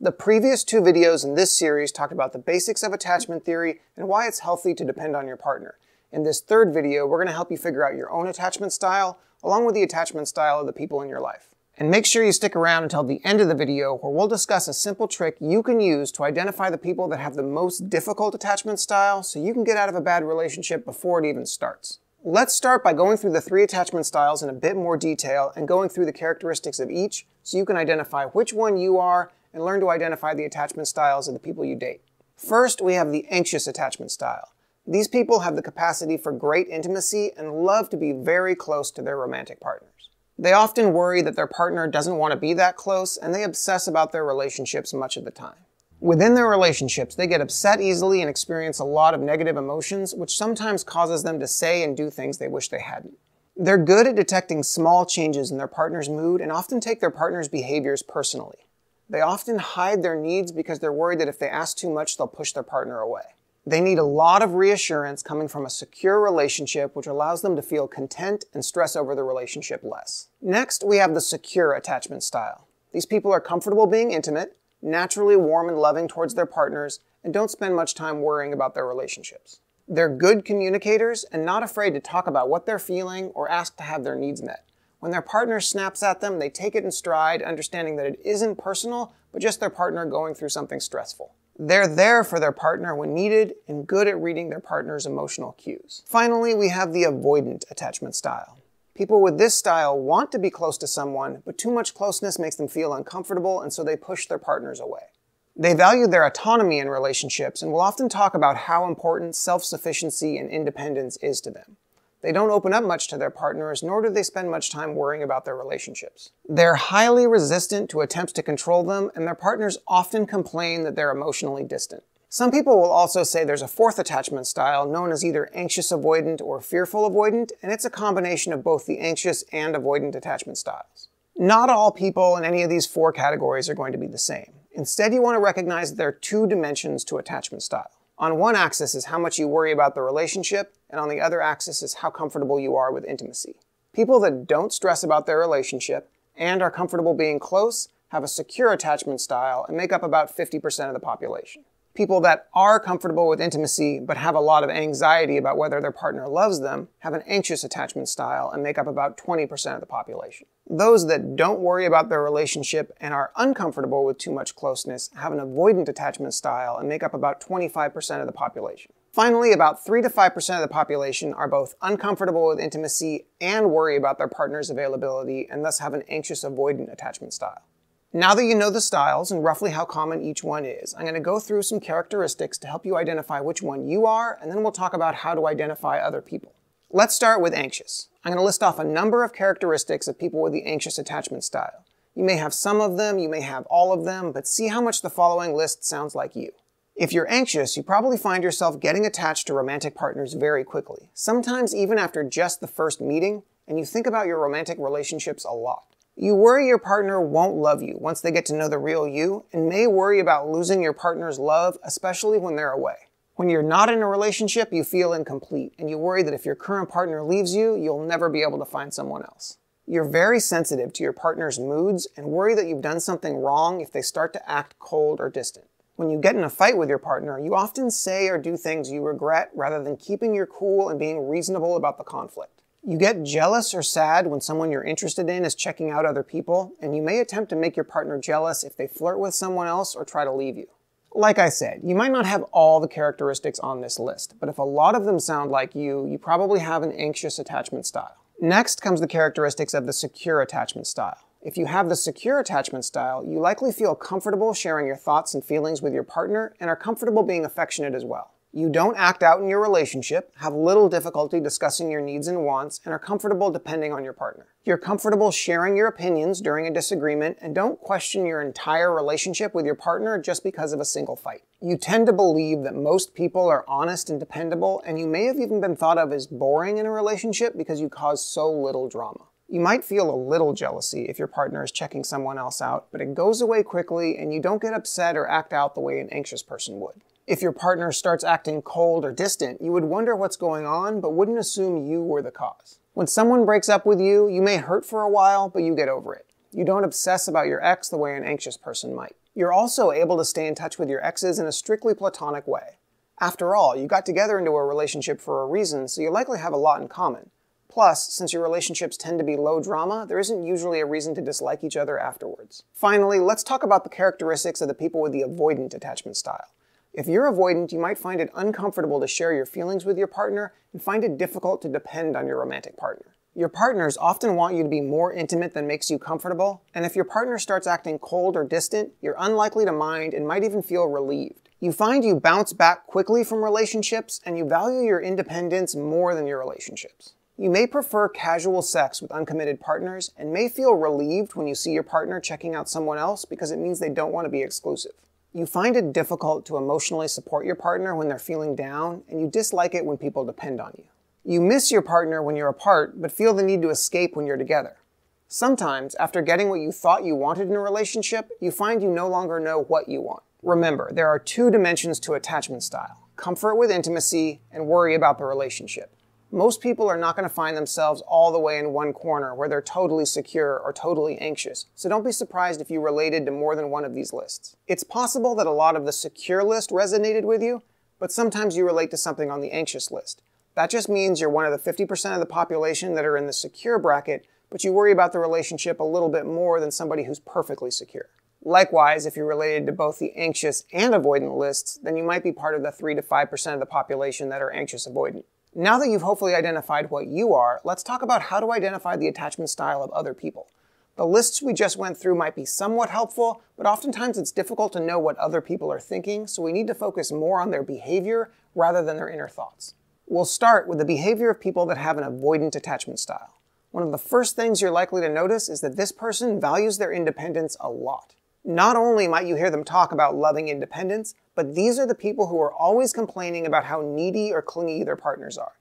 The previous two videos in this series talked about the basics of attachment theory and why it's healthy to depend on your partner. In this third video, we're going to help you figure out your own attachment style, along with the attachment style of the people in your life. And make sure you stick around until the end of the video, where we'll discuss a simple trick you can use to identify the people that have the most difficult attachment style so you can get out of a bad relationship before it even starts. Let's start by going through the three attachment styles in a bit more detail and going through the characteristics of each so you can identify which one you are and learn to identify the attachment styles of the people you date. First, we have the anxious attachment style. These people have the capacity for great intimacy and love to be very close to their romantic partners. They often worry that their partner doesn't want to be that close, and they obsess about their relationships much of the time. Within their relationships, they get upset easily and experience a lot of negative emotions, which sometimes causes them to say and do things they wish they hadn't. They're good at detecting small changes in their partner's mood and often take their partner's behaviors personally. They often hide their needs because they're worried that if they ask too much, they'll push their partner away. They need a lot of reassurance coming from a secure relationship, which allows them to feel content and stress over the relationship less. Next, we have the secure attachment style. These people are comfortable being intimate, naturally warm and loving towards their partners, and don't spend much time worrying about their relationships. They're good communicators and not afraid to talk about what they're feeling or ask to have their needs met. When their partner snaps at them, they take it in stride, understanding that it isn't personal, but just their partner going through something stressful. They're there for their partner when needed and good at reading their partner's emotional cues. Finally, we have the avoidant attachment style. People with this style want to be close to someone, but too much closeness makes them feel uncomfortable, and so they push their partners away. They value their autonomy in relationships and will often talk about how important self-sufficiency and independence is to them. They don't open up much to their partners, nor do they spend much time worrying about their relationships. They're highly resistant to attempts to control them, and their partners often complain that they're emotionally distant. Some people will also say there's a fourth attachment style known as either anxious avoidant or fearful avoidant, and it's a combination of both the anxious and avoidant attachment styles. Not all people in any of these four categories are going to be the same. Instead, you want to recognize that there are two dimensions to attachment style. On one axis is how much you worry about the relationship, and on the other axis is how comfortable you are with intimacy. People that don't stress about their relationship and are comfortable being close have a secure attachment style and make up about 50% of the population. People that are comfortable with intimacy but have a lot of anxiety about whether their partner loves them have an anxious attachment style and make up about 20% of the population. Those that don't worry about their relationship and are uncomfortable with too much closeness have an avoidant attachment style and make up about 25% of the population. Finally, about 3 to 5% of the population are both uncomfortable with intimacy and worry about their partner's availability and thus have an anxious avoidant attachment style. Now that you know the styles and roughly how common each one is, I'm going to go through some characteristics to help you identify which one you are, and then we'll talk about how to identify other people. Let's start with anxious. I'm going to list off a number of characteristics of people with the anxious attachment style. You may have some of them, you may have all of them, but see how much the following list sounds like you. If you're anxious, you probably find yourself getting attached to romantic partners very quickly, sometimes even after just the first meeting, and you think about your romantic relationships a lot. You worry your partner won't love you once they get to know the real you, and may worry about losing your partner's love, especially when they're away. When you're not in a relationship, you feel incomplete, and you worry that if your current partner leaves you, you'll never be able to find someone else. You're very sensitive to your partner's moods and worry that you've done something wrong if they start to act cold or distant. When you get in a fight with your partner, you often say or do things you regret rather than keeping your cool and being reasonable about the conflict. You get jealous or sad when someone you're interested in is checking out other people, and you may attempt to make your partner jealous if they flirt with someone else or try to leave you. Like I said, you might not have all the characteristics on this list, but if a lot of them sound like you probably have an anxious attachment style. Next comes the characteristics of the secure attachment style. If you have the secure attachment style, you likely feel comfortable sharing your thoughts and feelings with your partner and are comfortable being affectionate as well. You don't act out in your relationship, have little difficulty discussing your needs and wants, and are comfortable depending on your partner. You're comfortable sharing your opinions during a disagreement and don't question your entire relationship with your partner just because of a single fight. You tend to believe that most people are honest and dependable, and you may have even been thought of as boring in a relationship because you cause so little drama. You might feel a little jealousy if your partner is checking someone else out, but it goes away quickly and you don't get upset or act out the way an anxious person would. If your partner starts acting cold or distant, you would wonder what's going on, but wouldn't assume you were the cause. When someone breaks up with you, you may hurt for a while, but you get over it. You don't obsess about your ex the way an anxious person might. You're also able to stay in touch with your exes in a strictly platonic way. After all, you got together into a relationship for a reason, so you likely have a lot in common. Plus, since your relationships tend to be low drama, there isn't usually a reason to dislike each other afterwards. Finally, let's talk about the characteristics of the people with the avoidant attachment style. If you're avoidant, you might find it uncomfortable to share your feelings with your partner and find it difficult to depend on your romantic partner. Your partners often want you to be more intimate than makes you comfortable, and if your partner starts acting cold or distant, you're unlikely to mind and might even feel relieved. You find you bounce back quickly from relationships, and you value your independence more than your relationships. You may prefer casual sex with uncommitted partners and may feel relieved when you see your partner checking out someone else because it means they don't want to be exclusive. You find it difficult to emotionally support your partner when they're feeling down, and you dislike it when people depend on you. You miss your partner when you're apart, but feel the need to escape when you're together. Sometimes, after getting what you thought you wanted in a relationship, you find you no longer know what you want. Remember, there are two dimensions to attachment style: comfort with intimacy and worry about the relationship. Most people are not going to find themselves all the way in one corner where they're totally secure or totally anxious, so don't be surprised if you related to more than one of these lists. It's possible that a lot of the secure list resonated with you, but sometimes you relate to something on the anxious list. That just means you're one of the 50% of the population that are in the secure bracket, but you worry about the relationship a little bit more than somebody who's perfectly secure. Likewise, if you're related to both the anxious and avoidant lists, then you might be part of the 3 to 5% of the population that are anxious avoidant. Now that you've hopefully identified what you are, let's talk about how to identify the attachment style of other people. The lists we just went through might be somewhat helpful, but oftentimes it's difficult to know what other people are thinking, so we need to focus more on their behavior rather than their inner thoughts. We'll start with the behavior of people that have an avoidant attachment style. One of the first things you're likely to notice is that this person values their independence a lot. Not only might you hear them talk about loving independence, but these are the people who are always complaining about how needy or clingy their partners are.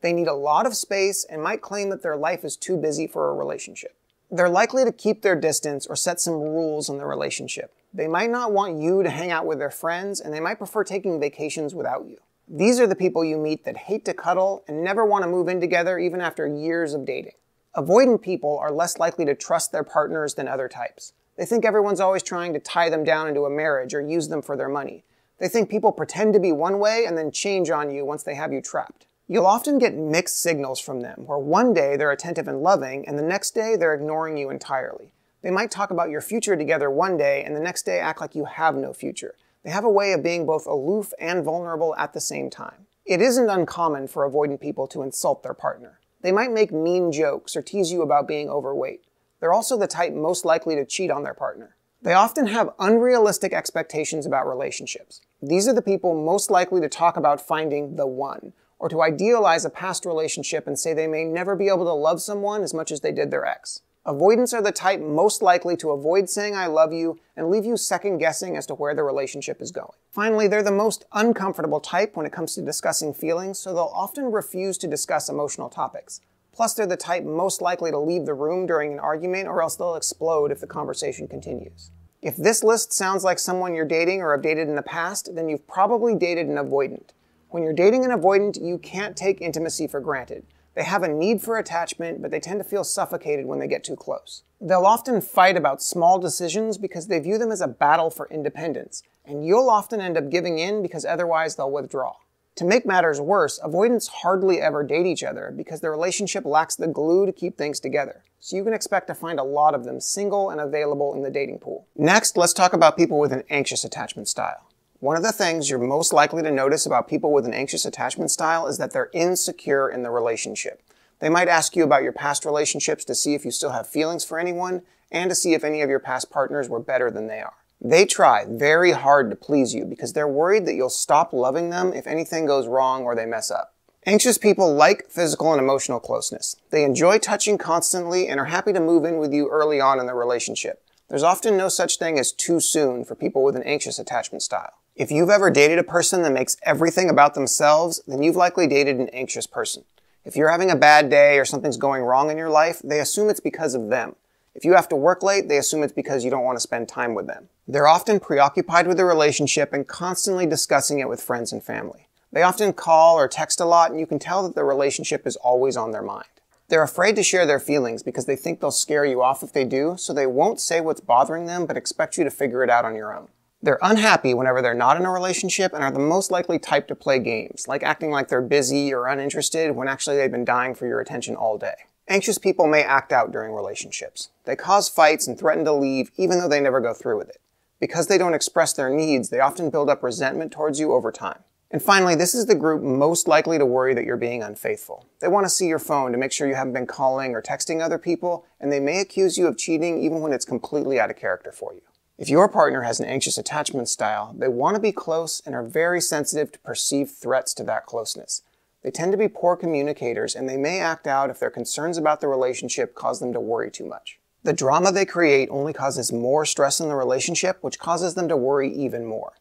They need a lot of space and might claim that their life is too busy for a relationship. They're likely to keep their distance or set some rules in the relationship. They might not want you to hang out with their friends, and they might prefer taking vacations without you. These are the people you meet that hate to cuddle and never want to move in together even after years of dating. Avoidant people are less likely to trust their partners than other types. They think everyone's always trying to tie them down into a marriage or use them for their money. They think people pretend to be one way and then change on you once they have you trapped. You'll often get mixed signals from them, where one day they're attentive and loving, and the next day they're ignoring you entirely. They might talk about your future together one day, and the next day act like you have no future. They have a way of being both aloof and vulnerable at the same time. It isn't uncommon for avoidant people to insult their partner. They might make mean jokes or tease you about being overweight. They're also the type most likely to cheat on their partner. They often have unrealistic expectations about relationships. These are the people most likely to talk about finding the one, or to idealize a past relationship and say they may never be able to love someone as much as they did their ex. Avoidants are the type most likely to avoid saying I love you and leave you second guessing as to where the relationship is going. Finally, they're the most uncomfortable type when it comes to discussing feelings, so they'll often refuse to discuss emotional topics. Plus, they're the type most likely to leave the room during an argument, or else they'll explode if the conversation continues. If this list sounds like someone you're dating or have dated in the past, then you've probably dated an avoidant. When you're dating an avoidant, you can't take intimacy for granted. They have a need for attachment, but they tend to feel suffocated when they get too close. They'll often fight about small decisions because they view them as a battle for independence, and you'll often end up giving in because otherwise they'll withdraw. To make matters worse, avoidants hardly ever date each other because their relationship lacks the glue to keep things together. So you can expect to find a lot of them single and available in the dating pool. Next, let's talk about people with an anxious attachment style. One of the things you're most likely to notice about people with an anxious attachment style is that they're insecure in the relationship. They might ask you about your past relationships to see if you still have feelings for anyone, and to see if any of your past partners were better than they are. They try very hard to please you because they're worried that you'll stop loving them if anything goes wrong or they mess up. Anxious people like physical and emotional closeness. They enjoy touching constantly and are happy to move in with you early on in the relationship. There's often no such thing as too soon for people with an anxious attachment style. If you've ever dated a person that makes everything about themselves, then you've likely dated an anxious person. If you're having a bad day or something's going wrong in your life, they assume it's because of them. If you have to work late, they assume it's because you don't want to spend time with them. They're often preoccupied with the relationship and constantly discussing it with friends and family. They often call or text a lot, and you can tell that the relationship is always on their mind. They're afraid to share their feelings because they think they'll scare you off if they do, so they won't say what's bothering them but expect you to figure it out on your own. They're unhappy whenever they're not in a relationship and are the most likely type to play games, like acting like they're busy or uninterested when actually they've been dying for your attention all day. Anxious people may act out during relationships. They cause fights and threaten to leave even though they never go through with it. Because they don't express their needs, they often build up resentment towards you over time. And finally, this is the group most likely to worry that you're being unfaithful. They want to see your phone to make sure you haven't been calling or texting other people, and they may accuse you of cheating even when it's completely out of character for you. If your partner has an anxious attachment style, they want to be close and are very sensitive to perceived threats to that closeness. They tend to be poor communicators, and they may act out if their concerns about the relationship cause them to worry too much. The drama they create only causes more stress in the relationship, which causes them to worry even more.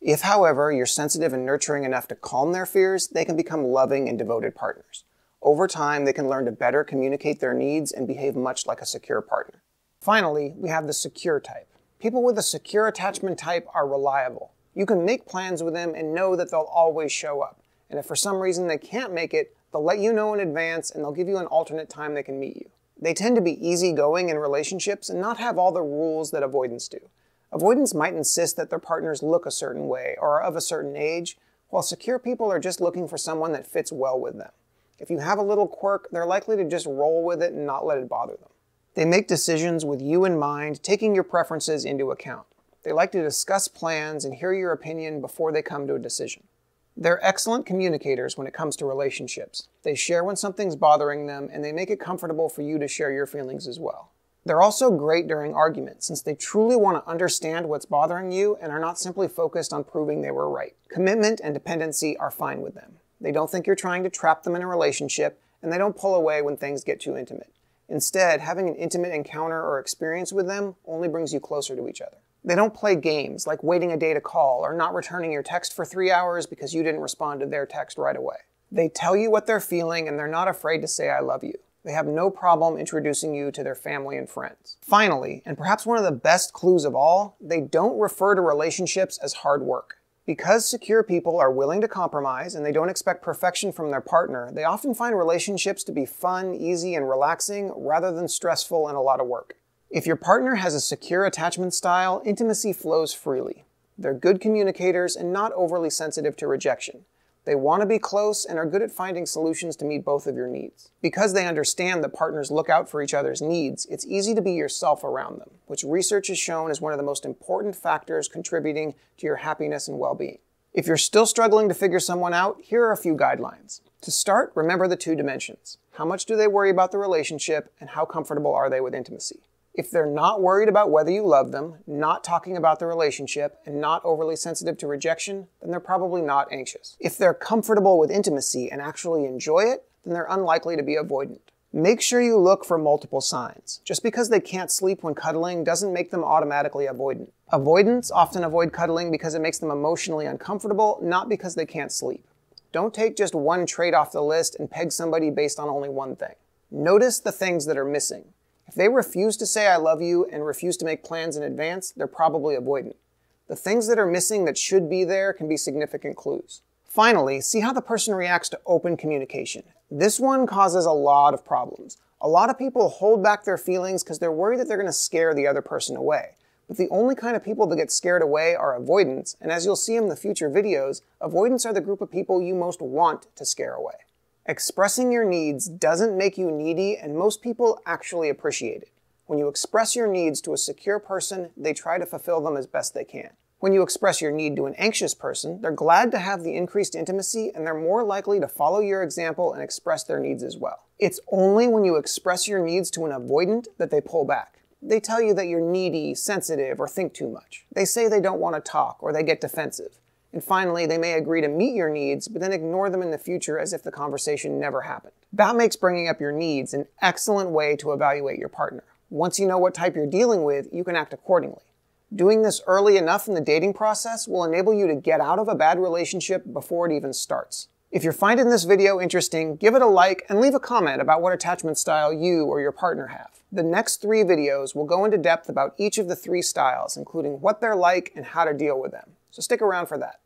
If, however, you're sensitive and nurturing enough to calm their fears, they can become loving and devoted partners. Over time, they can learn to better communicate their needs and behave much like a secure partner. Finally, we have the secure type. People with a secure attachment type are reliable. You can make plans with them and know that they'll always show up. And if for some reason they can't make it, they'll let you know in advance and they'll give you an alternate time they can meet you. They tend to be easygoing in relationships and not have all the rules that avoidants do. Avoidants might insist that their partners look a certain way or are of a certain age, while secure people are just looking for someone that fits well with them. If you have a little quirk, they're likely to just roll with it and not let it bother them. They make decisions with you in mind, taking your preferences into account. They like to discuss plans and hear your opinion before they come to a decision. They're excellent communicators when it comes to relationships. They share when something's bothering them, and they make it comfortable for you to share your feelings as well. They're also great during arguments, since they truly want to understand what's bothering you and are not simply focused on proving they were right. Commitment and dependency are fine with them. They don't think you're trying to trap them in a relationship, and they don't pull away when things get too intimate. Instead, having an intimate encounter or experience with them only brings you closer to each other. They don't play games like waiting a day to call or not returning your text for 3 hours because you didn't respond to their text right away. They tell you what they're feeling and they're not afraid to say I love you. They have no problem introducing you to their family and friends. Finally, and perhaps one of the best clues of all, they don't refer to relationships as hard work. Because secure people are willing to compromise and they don't expect perfection from their partner, they often find relationships to be fun, easy, and relaxing rather than stressful and a lot of work. If your partner has a secure attachment style, intimacy flows freely. They're good communicators and not overly sensitive to rejection. They want to be close and are good at finding solutions to meet both of your needs. Because they understand that partners look out for each other's needs, it's easy to be yourself around them, which research has shown is one of the most important factors contributing to your happiness and well-being. If you're still struggling to figure someone out, here are a few guidelines. To start, remember the 2 dimensions. How much do they worry about the relationship, and how comfortable are they with intimacy? If they're not worried about whether you love them, not talking about the relationship, and not overly sensitive to rejection, then they're probably not anxious. If they're comfortable with intimacy and actually enjoy it, then they're unlikely to be avoidant. Make sure you look for multiple signs. Just because they can't sleep when cuddling doesn't make them automatically avoidant. Avoidants often avoid cuddling because it makes them emotionally uncomfortable, not because they can't sleep. Don't take just one trait off the list and peg somebody based on only one thing. Notice the things that are missing. If they refuse to say I love you and refuse to make plans in advance, they're probably avoidant. The things that are missing that should be there can be significant clues. Finally, see how the person reacts to open communication. This one causes a lot of problems. A lot of people hold back their feelings because they're worried that they're going to scare the other person away. But the only kind of people that get scared away are avoidants, and as you'll see in the future videos, avoidants are the group of people you most want to scare away. Expressing your needs doesn't make you needy, and most people actually appreciate it. When you express your needs to a secure person, they try to fulfill them as best they can. When you express your need to an anxious person, they're glad to have the increased intimacy, and they're more likely to follow your example and express their needs as well. It's only when you express your needs to an avoidant that they pull back. They tell you that you're needy, sensitive, or think too much. They say they don't want to talk, or they get defensive. And finally, they may agree to meet your needs, but then ignore them in the future as if the conversation never happened. That makes bringing up your needs an excellent way to evaluate your partner. Once you know what type you're dealing with, you can act accordingly. Doing this early enough in the dating process will enable you to get out of a bad relationship before it even starts. If you're finding this video interesting, give it a like and leave a comment about what attachment style you or your partner have. The next 3 videos will go into depth about each of the 3 styles, including what they're like and how to deal with them. So stick around for that.